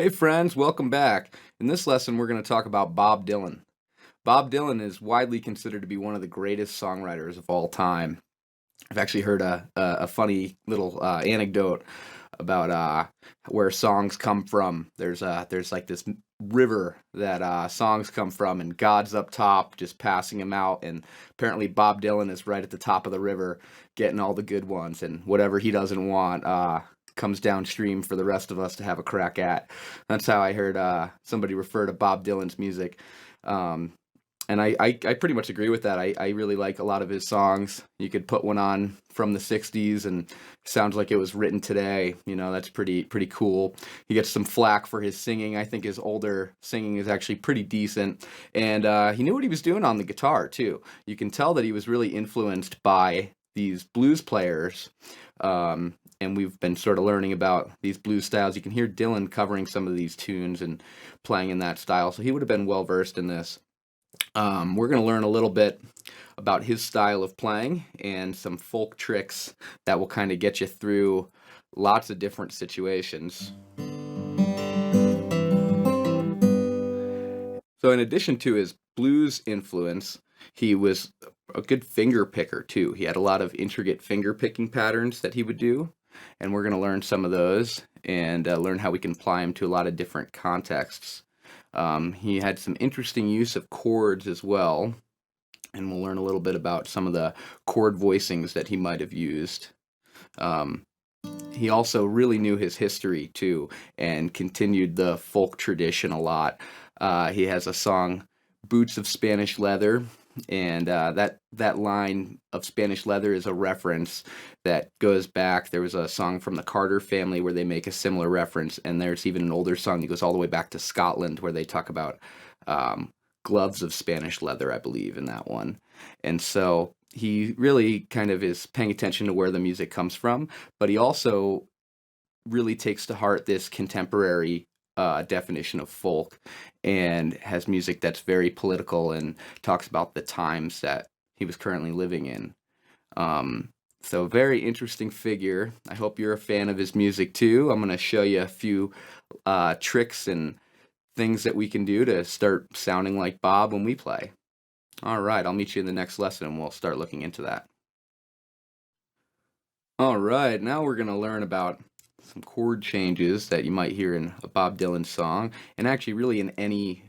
Hey friends, welcome back. In this lesson, we're going to talk about Bob Dylan. Bob Dylan is widely considered to be one of the greatest songwriters of all time. I've actually heard a funny little anecdote about where songs come from. There's like this river that songs come from, and God's up top just passing them out. And apparently, Bob Dylan is right at the top of the river, getting all the good ones, and whatever he doesn't want comes downstream for the rest of us to have a crack at. That's how I heard somebody refer to Bob Dylan's music. Um, and I pretty much agree with that. I really like a lot of his songs. You could put one on from the 60s and sounds like it was written today. You know, that's pretty cool. He gets some flack for his singing. I think his older singing is actually pretty decent. And he knew what he was doing on the guitar, too. You can tell that he was really influenced by these blues players. And we've been sort of learning about these blues styles. You can hear Dylan covering some of these tunes and playing in that style. So he would have been well versed in this. We're going to learn a little bit about his style of playing and some folk tricks that will kind of get you through lots of different situations. So in addition to his blues influence, he was a good finger picker too. He had a lot of intricate finger picking patterns that he would do, and we're going to learn some of those and learn how we can apply them to a lot of different contexts. He had some interesting use of chords as well, and we'll learn a little bit about some of the chord voicings that he might have used. He also really knew his history too, and continued the folk tradition a lot. He has a song, "Boots of Spanish Leather," and that line of Spanish leather is a reference that goes back. There was a song from the Carter family where they make a similar reference, and there's even an older song that goes all the way back to Scotland where they talk about gloves of Spanish leather, I believe, in that one. And so he really kind of is paying attention to where the music comes from, but he also really takes to heart this contemporary definition of folk and has music that's very political and talks about the times that he was currently living in. So very interesting figure. I hope you're a fan of his music too. I'm going to show you a few tricks and things that we can do to start sounding like Bob when we play. All right, I'll meet you in the next lesson and we'll start looking into that. All right, now we're going to learn about some chord changes that you might hear in a Bob Dylan song, and actually really in any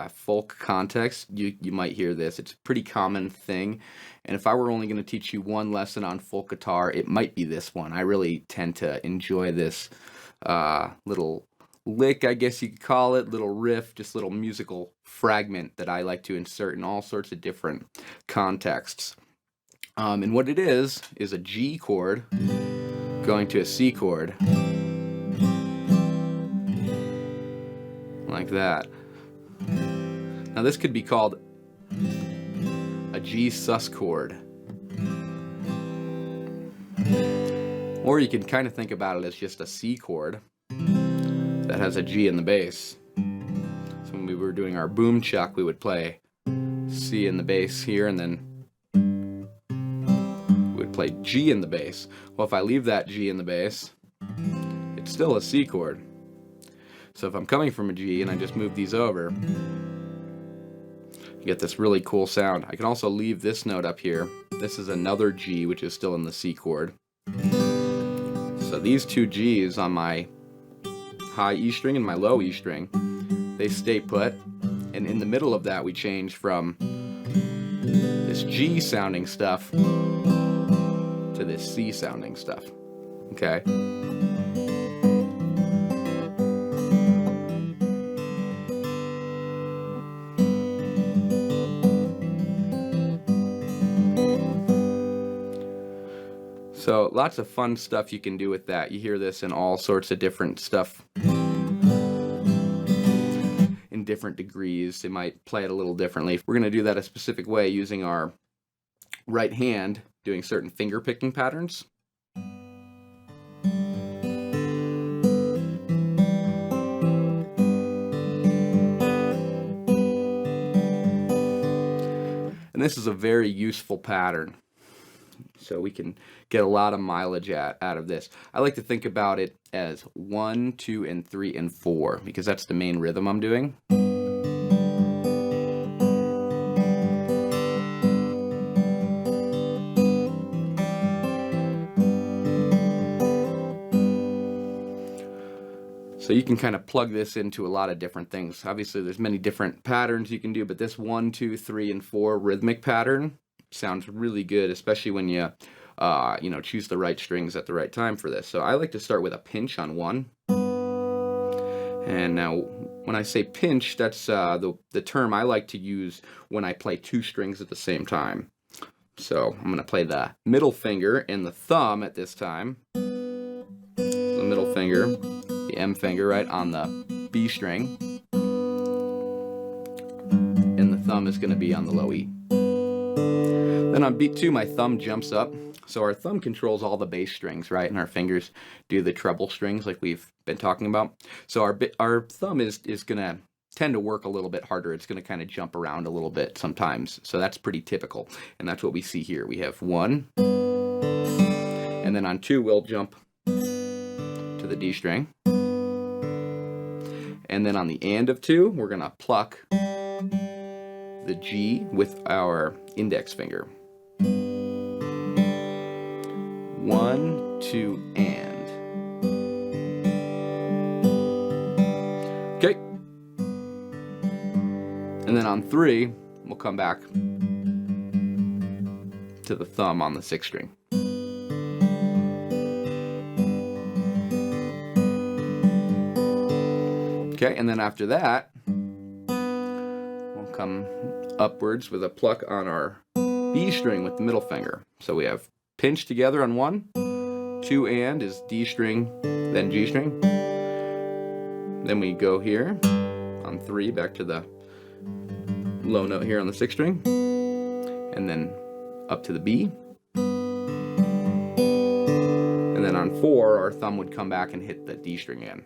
folk context you might hear this. It's a pretty common thing, and if I were only going to teach you one lesson on folk guitar, it might be this one. I really tend to enjoy this little lick, I guess you could call it, little riff, just little musical fragment that I like to insert in all sorts of different contexts. And what it is a G chord going to a C chord, like that. Now this could be called a G sus chord, or you can kind of think about it as just a C chord that has a G in the bass. So when we were doing our boom chuck, we would play C in the bass here, and then play G in the bass. Well, if I leave that G in the bass, it's still a C chord. So if I'm coming from a G and I just move these over, you get this really cool sound. I can also leave this note up here. This is another G, which is still in the C chord. So these two G's on my high E string and my low E string, they stay put, and in the middle of that we change from this G sounding stuff to this C sounding stuff. Okay? So lots of fun stuff you can do with that. You hear this in all sorts of different stuff in different degrees. They might play it a little differently. We're going to do that a specific way using our right hand, doing certain finger picking patterns. And this is a very useful pattern. So we can get a lot of mileage out of this. I like to think about it as 1, 2, and 3, and 4 because that's the main rhythm I'm doing. So you can kind of plug this into a lot of different things. Obviously, there's many different patterns you can do, but this 1, 2, 3, and 4 rhythmic pattern sounds really good, especially when you, choose the right strings at the right time for this. So I like to start with a pinch on 1. And now, when I say pinch, that's the term I like to use when I play 2 strings at the same time. So I'm going to play the middle finger and the thumb at this time. The middle finger, the M finger, right, on the B string. And the thumb is going to be on the low E. Then on beat 2, my thumb jumps up. So our thumb controls all the bass strings, right? And our fingers do the treble strings like we've been talking about. So our thumb is going to tend to work a little bit harder. It's going to kind of jump around a little bit sometimes. So that's pretty typical. And that's what we see here. We have 1. And then on 2, we'll jump to the D string. And then on the and of 2, we're going to pluck the G with our index finger. 1, 2, and. Okay. And then on 3, we'll come back to the thumb on the 6th string. Okay, and then after that, we'll come upwards with a pluck on our B string with the middle finger. So we have pinch together on 1, 2 and is D string, then G string. Then we go here on 3 back to the low note here on the 6th string, and then up to the B. And then on 4, our thumb would come back and hit the D string again.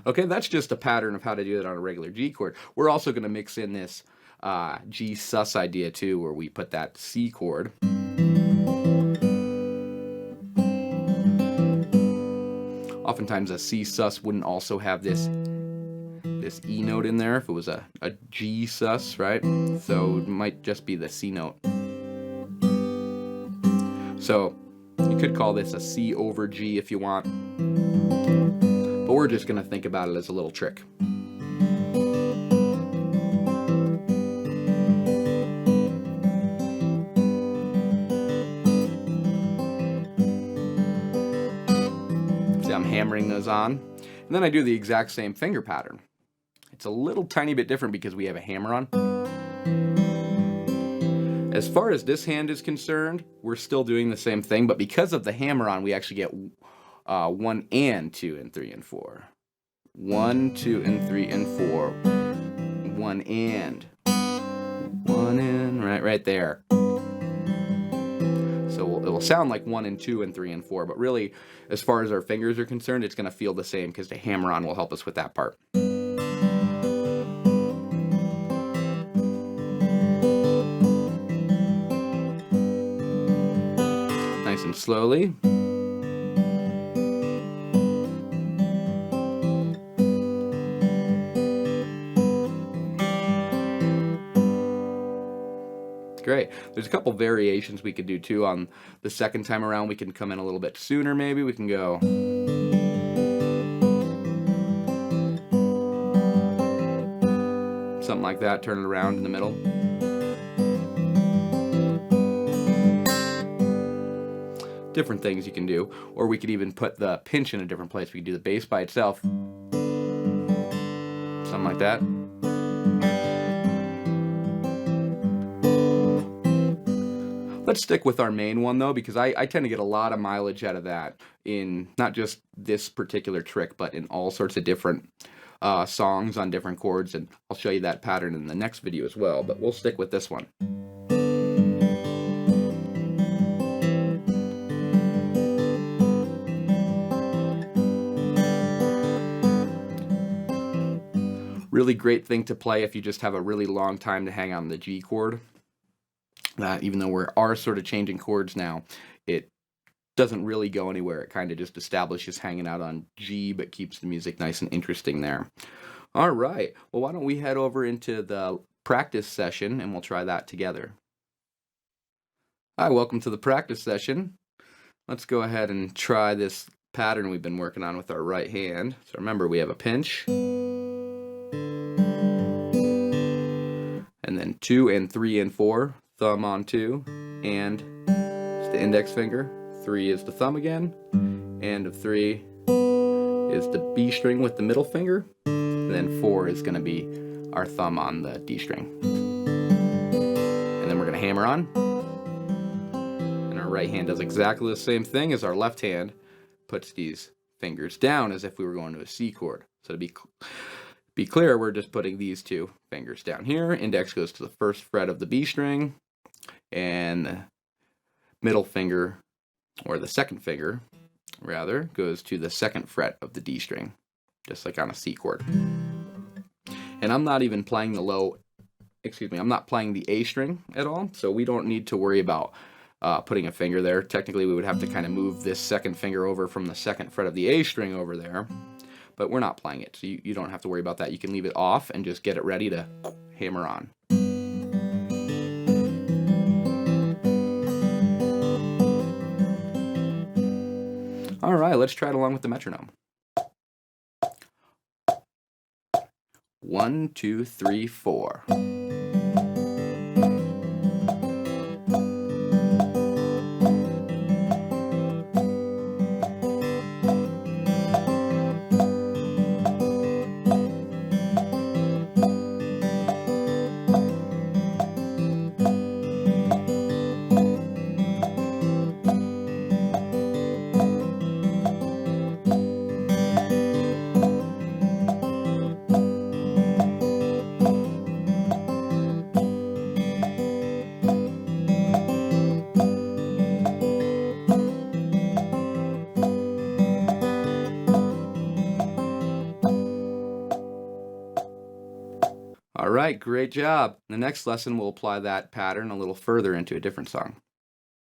Okay, that's just a pattern of how to do it on a regular G chord. We're also going to mix in this Gsus idea too, where we put that C chord. Oftentimes a C sus wouldn't also have this E note in there if it was a G sus, right? So it might just be the C note. So you could call this a C over G if you want. But we're just going to think about it as a little trick. See, I'm hammering those on. And then I do the exact same finger pattern. It's a little tiny bit different because we have a hammer on. As far as this hand is concerned, we're still doing the same thing, but because of the hammer on, we actually get 1 and 2 and 3 and 4. 1, 2, and 3 and 4. 1 and 1 and right there. So it will sound like 1 and 2 and 3 and 4, but really, as far as our fingers are concerned, it's going to feel the same because the hammer on will help us with that part. Nice and slowly. Great. There's a couple variations we could do too on the second time around. We can come in a little bit sooner maybe. We can go. Something like that, turn it around in the middle. Different things you can do. Or we could even put the pinch in a different place. We could do the bass by itself. Something like that. Let's stick with our main one though, because I tend to get a lot of mileage out of that in not just this particular trick, but in all sorts of different songs on different chords, and I'll show you that pattern in the next video as well, but we'll stick with this one. really great thing to play if you just have a really long time to hang on the G chord. Even though we are sort of changing chords now, it doesn't really go anywhere. It kind of just establishes hanging out on G, but keeps the music nice and interesting there. All right, well, why don't we head over into the practice session and we'll try that together. Hi, welcome to the practice session. Let's go ahead and try this pattern we've been working on with our right hand. So remember, we have a pinch, and then 2 and 3 and 4, thumb on 2, and it's the index finger, 3 is the thumb again, and of 3 is the B string with the middle finger, and then 4 is going to be our thumb on the D string. And then we're going to hammer on. And our right hand does exactly the same thing as our left hand, puts these fingers down as if we were going to a C chord. So to be clear, we're just putting these two fingers down here. Index goes to the first fret of the B string, and the middle finger, or the second finger rather, goes to the second fret of the D string, just like on a C chord. And I'm not even playing I'm not playing the A string at all, so we don't need to worry about putting a finger there. Technically, we would have to kind of move this second finger over from the second fret of the A string over there, but we're not playing it, so you don't have to worry about that. You can leave it off and just get it ready to hammer on. All right, let's try it along with the metronome. 1, 2, 3, 4. All right, great job. In the next lesson, we'll apply that pattern a little further into a different song.